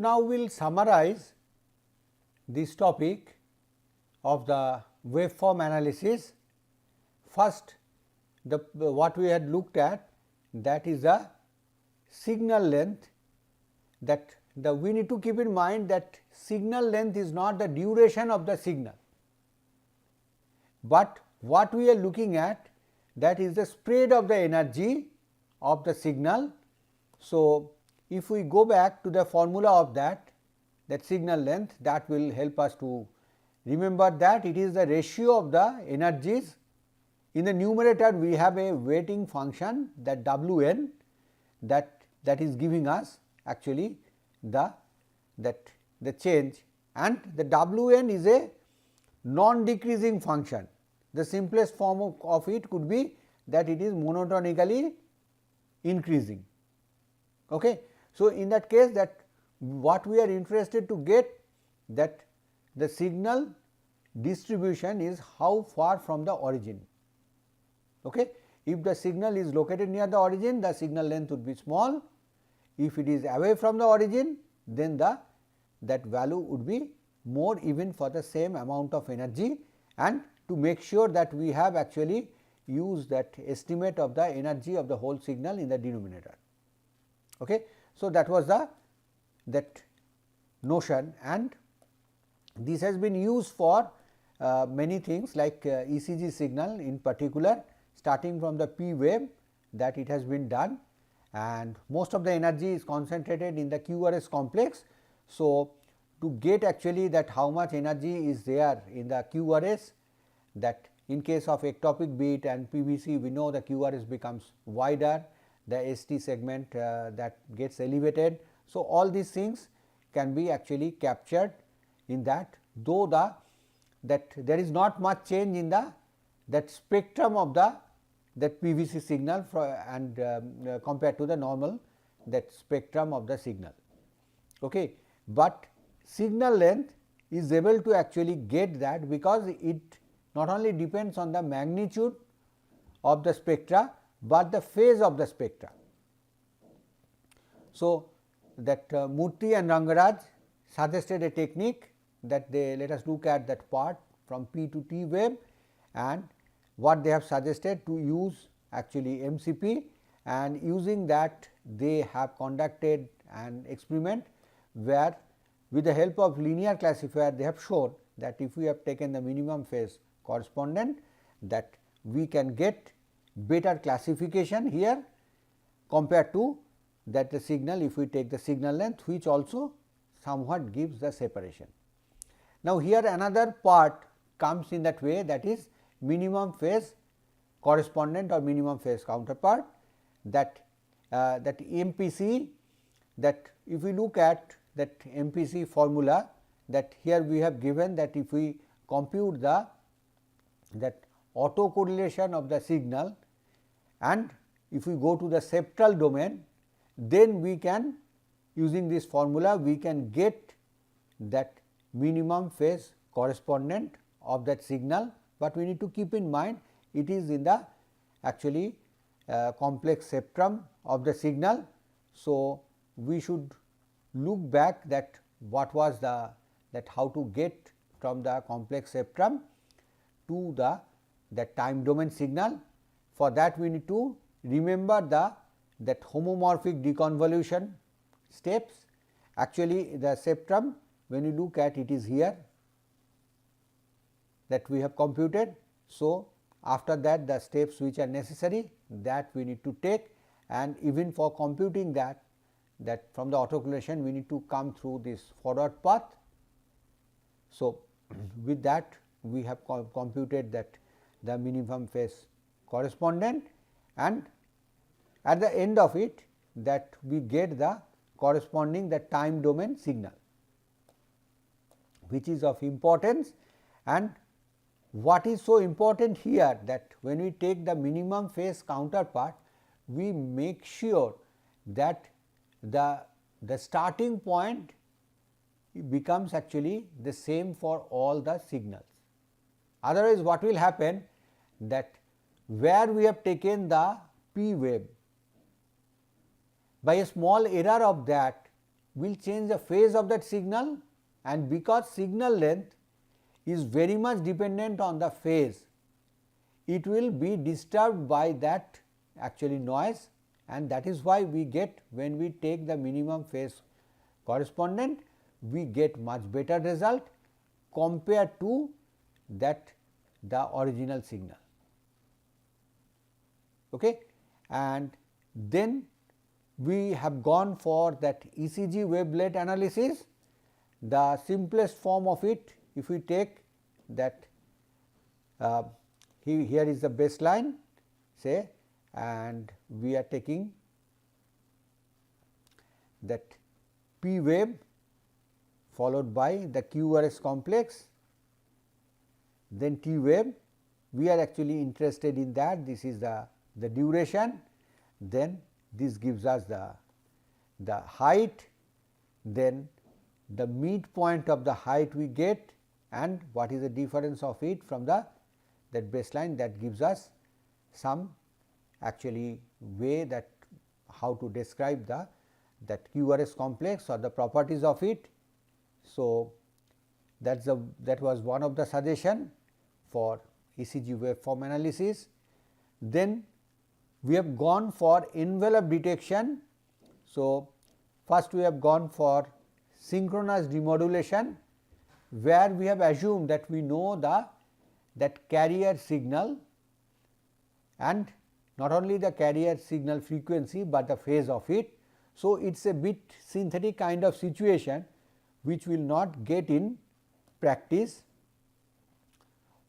now we will summarize this topic of the waveform analysis. First, what we had looked at, that is the signal length, that we need to keep in mind that signal length is not the duration of the signal, but what we are looking at, that is the spread of the energy of the signal. So, if we go back to the formula of that signal length, that will help us to remember that it is the ratio of the energies. In the numerator we have a weighting function, that Wn, that is giving us actually the change, and the Wn is a non decreasing function. The simplest form of it could be that it is monotonically increasing. Okay. So, in that case, that what we are interested to get, that the signal distribution is how far from the origin. Okay. If the signal is located near the origin, the signal length would be small. If it is away from the origin, then that value would be more, even for the same amount of energy. And to make sure that we have actually used that estimate of the energy of the whole signal in the denominator. Okay. So, that was that notion, and this has been used for many things like ECG signal in particular, starting from the P wave, that it has been done, and most of the energy is concentrated in the QRS complex. So, to get actually that how much energy is there in the QRS, that in case of ectopic beat and PVC, we know the QRS becomes wider, the ST segment that gets elevated. So, all these things can be actually captured in that, though that there is not much change in that spectrum of that PVC signal and compared to the normal that spectrum of the signal. Okay. But signal length is able to actually get that, because it not only depends on the magnitude of the spectra, but the phase of the spectra. So, that Murthy and Rangaraj suggested a technique that they let us look at that part from P to T wave, and what they have suggested to use actually MCP, and using that they have conducted an experiment where with the help of linear classifier they have shown that if we have taken the minimum phase correspondent, that we can get better classification here compared to that the signal, if we take the signal length, which also somewhat gives the separation. Now, here another part comes in that way, that is minimum phase correspondent or minimum phase counterpart, that MPC, that if we look at that MPC formula, that here we have given that if we compute that autocorrelation of the signal, and if we go to the septal domain, then we can, using this formula, we can get that minimum phase correspondent of that signal, but we need to keep in mind it is in the actually complex spectrum of the signal. So, we should look back that what was that how to get from the complex spectrum to that time domain signal. For that we need to remember that homomorphic deconvolution steps. Actually, the spectrum, when you look at it, is here that we have computed. So, after that the steps which are necessary, that we need to take, and even for computing that from the autocorrelation we need to come through this forward path. So, with that we have computed that the minimum phase correspondent, and at the end of it that we get the corresponding the time domain signal, which is of importance. And what is so important here, that when we take the minimum phase counterpart, we make sure that the starting point becomes actually the same for all the signals. Otherwise, what will happen, that where we have taken the P wave, by a small error of that, will change the phase of that signal, and because signal length is very much dependent on the phase, it will be disturbed by that actually noise, and that is why we get, when we take the minimum phase correspondent, we get much better result compared to that the original signal. Okay. And then we have gone for that ECG wavelet analysis. The simplest form of it, if we take that here is the baseline say, and we are taking that P wave followed by the QRS complex, then T wave. We are actually interested in that, this is the duration, then this gives us the height, then the midpoint of the height we get, and what is the difference of it from that baseline, that gives us some actually way that how to describe that QRS complex or the properties of it. So, that was one of the suggestion for ECG waveform analysis. Then we have gone for envelope detection. So, first we have gone for synchronous demodulation, where we have assumed that we know that carrier signal, and not only the carrier signal frequency, but the phase of it. So, it is a bit synthetic kind of situation which will not get in practice.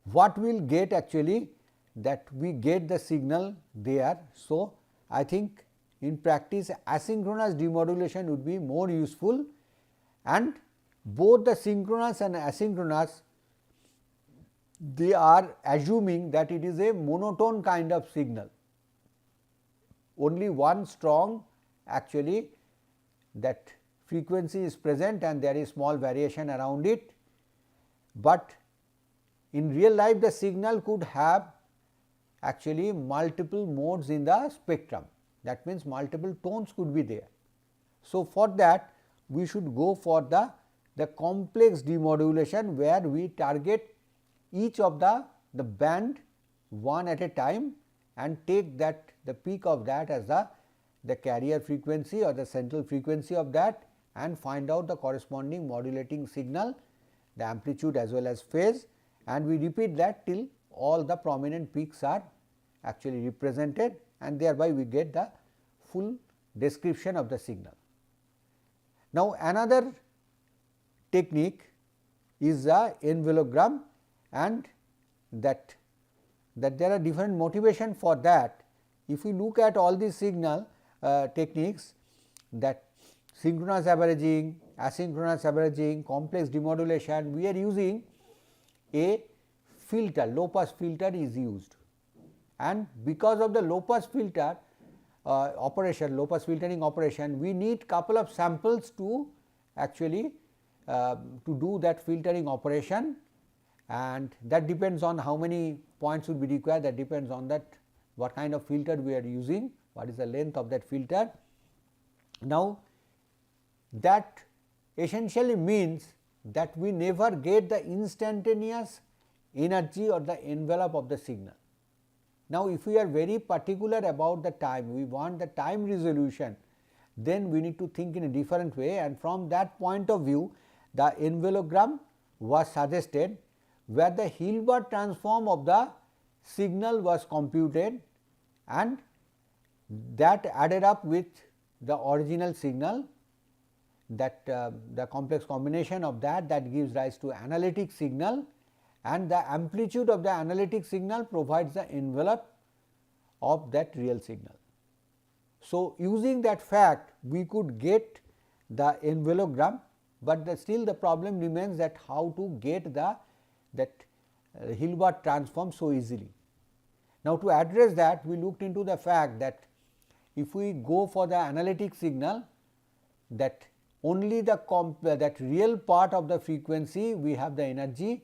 What we will get actually, that we get the signal there. So, I think in practice asynchronous demodulation would be more useful, and both the synchronous and asynchronous, they are assuming that it is a monotone kind of signal, only one strong actually that frequency is present and there is small variation around it, but in real life the signal could have actually multiple modes in the spectrum, that means multiple tones could be there. So, for that we should go for the complex demodulation, where we target each of the band one at a time and take that the peak of that as the carrier frequency or the central frequency of that, and find out the corresponding modulating signal, the amplitude as well as phase, and we repeat that till all the prominent peaks are actually represented, and thereby we get the full description of the signal. Now, another technique is the envelogram, and that there are different motivation for that. If we look at all these signal techniques, that synchronous averaging, asynchronous averaging, complex demodulation, we are using a filter, low pass filter is used, and because of the low pass filter operation, low pass filtering operation, we need couple of samples to actually to do that filtering operation, and that depends on how many points would be required, that depends on that what kind of filter we are using, what is the length of that filter. Now, that essentially means that we never get the instantaneous energy or the envelope of the signal. Now, if we are very particular about the time, we want the time resolution, then we need to think in a different way, and from that point of view the envelogram was suggested, where the Hilbert transform of the signal was computed, and that added up with the original signal, that the complex combination of that gives rise to analytic signal, and the amplitude of the analytic signal provides the envelope of that real signal. So, using that fact we could get the envelogram, but still the problem remains that how to get that Hilbert transform so easily. Now, to address that, we looked into the fact that if we go for the analytic signal, that only that real part of the frequency we have the energy,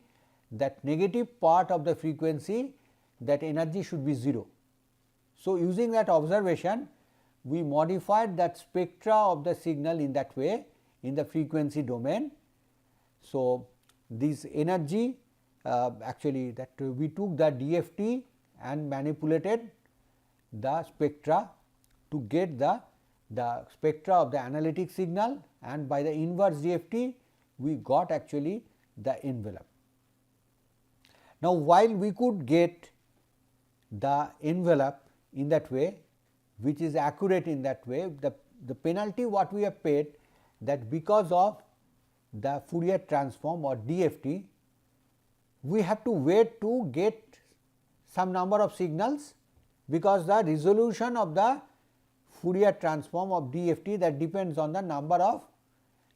that negative part of the frequency, that energy should be 0. So, using that observation, we modified that spectra of the signal in that way, in the frequency domain. So, this energy actually that we took the DFT and manipulated the spectra to get the spectra of the analytic signal, and by the inverse DFT we got actually the envelope. Now, while we could get the envelope in that way, which is accurate in that way, the penalty what we have paid, that because of the Fourier transform or DFT, we have to wait to get some number of signals, because the resolution of the Fourier transform of DFT, that depends on the number of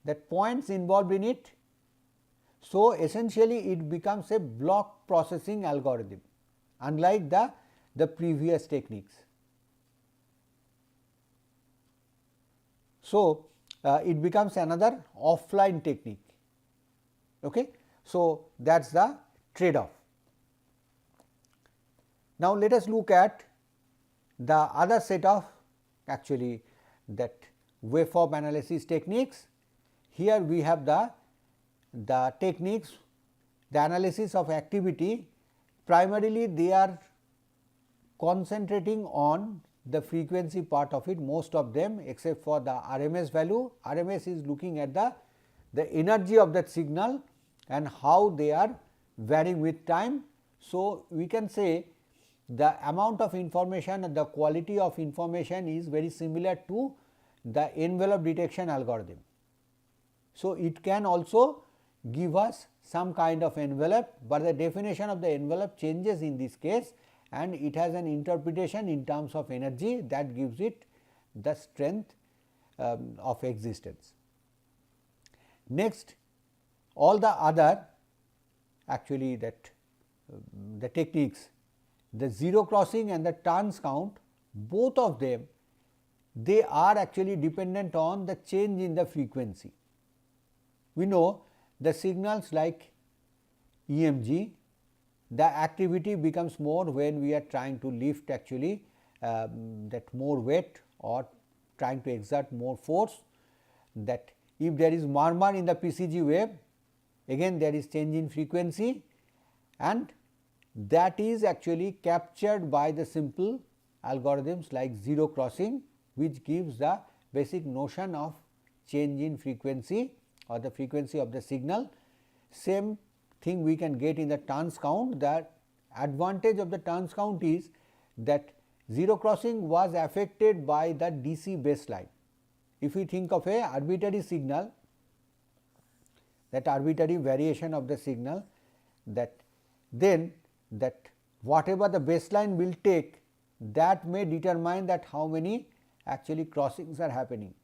that points involved in it. So, essentially it becomes a block processing algorithm, unlike the previous techniques. So, it becomes another offline technique. Okay. So, that is the trade off. Now, let us look at the other set of actually that waveform analysis techniques. Here we have the techniques, the analysis of activity. Primarily they are concentrating on the frequency part of it, most of them, except for the RMS value. RMS is looking at the energy of that signal and how they are varying with time. So, we can say the amount of information and the quality of information is very similar to the envelope detection algorithm. So, it can also give us some kind of envelope, but the definition of the envelope changes in this case, and it has an interpretation in terms of energy that gives it the strength of existence. Next, all the other actually that the techniques, the zero crossing and the turns count, both of them they are actually dependent on the change in the frequency. We know the signals like EMG, the activity becomes more when we are trying to lift actually that more weight or trying to exert more force. That if there is murmur in the PCG wave, again there is change in frequency, and that is actually captured by the simple algorithms like zero crossing, which gives the basic notion of change in frequency or the frequency of the signal. Same thing we can get in the turns count. The advantage of the turns count is that zero crossing was affected by the DC baseline. If we think of a arbitrary signal, that arbitrary variation of the signal, that then that whatever the baseline will take, that may determine that how many actually crossings are happening.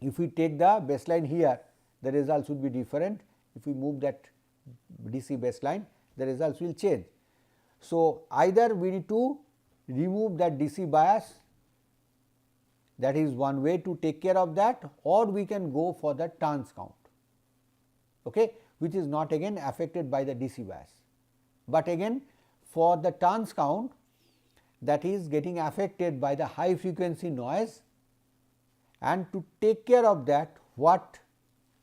If we take the baseline here, the results would be different. If we move that DC baseline, the results will change. So, either we need to remove that DC bias, that is one way to take care of that, or we can go for the turns count, okay, which is not again affected by the DC bias. But again for the turns count, that is getting affected by the high frequency noise, and to take care of that, what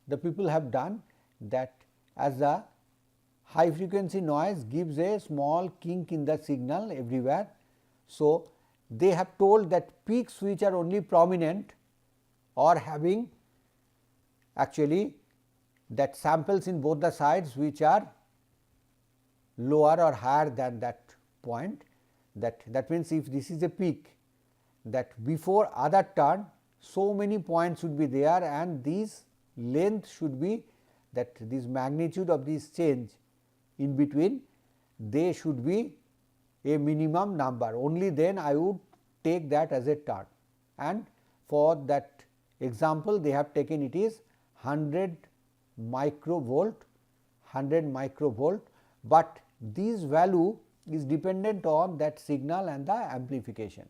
the people have done, that as the high frequency noise gives a small kink in the signal everywhere. So, they have told that peaks which are only prominent or having actually that samples in both the sides which are lower or higher than that point, that means if this is a peak, that before other turn so many points should be there, and these length should be, that this magnitude of this change in between, they should be a minimum number, only then I would take that as a turn. And for that example they have taken it is 100 microvolt, but this value is dependent on that signal and the amplification.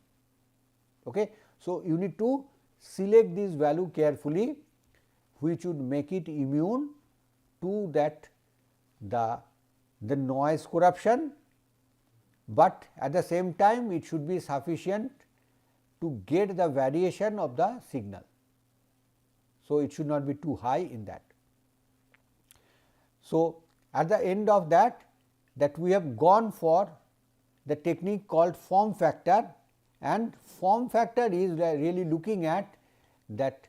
Okay. So, you need to select this value carefully, which would make it immune to that the noise corruption, but at the same time it should be sufficient to get the variation of the signal. So, it should not be too high in that. So, at the end of that we have gone for the technique called form factor, and form factor is really looking at that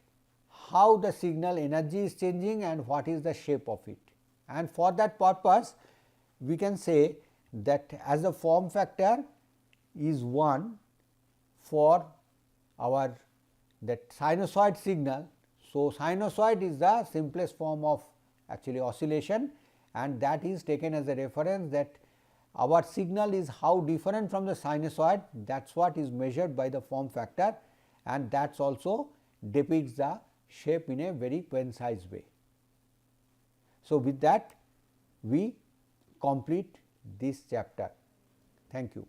how the signal energy is changing and what is the shape of it. And for that purpose we can say that as a form factor is 1 for our that sinusoid signal. So, sinusoid is the simplest form of actually oscillation, and that is taken as a reference that our signal is how different from the sinusoid, that is what is measured by the form factor, and that also depicts the shape in a very concise way. So, with that we complete this chapter. Thank you.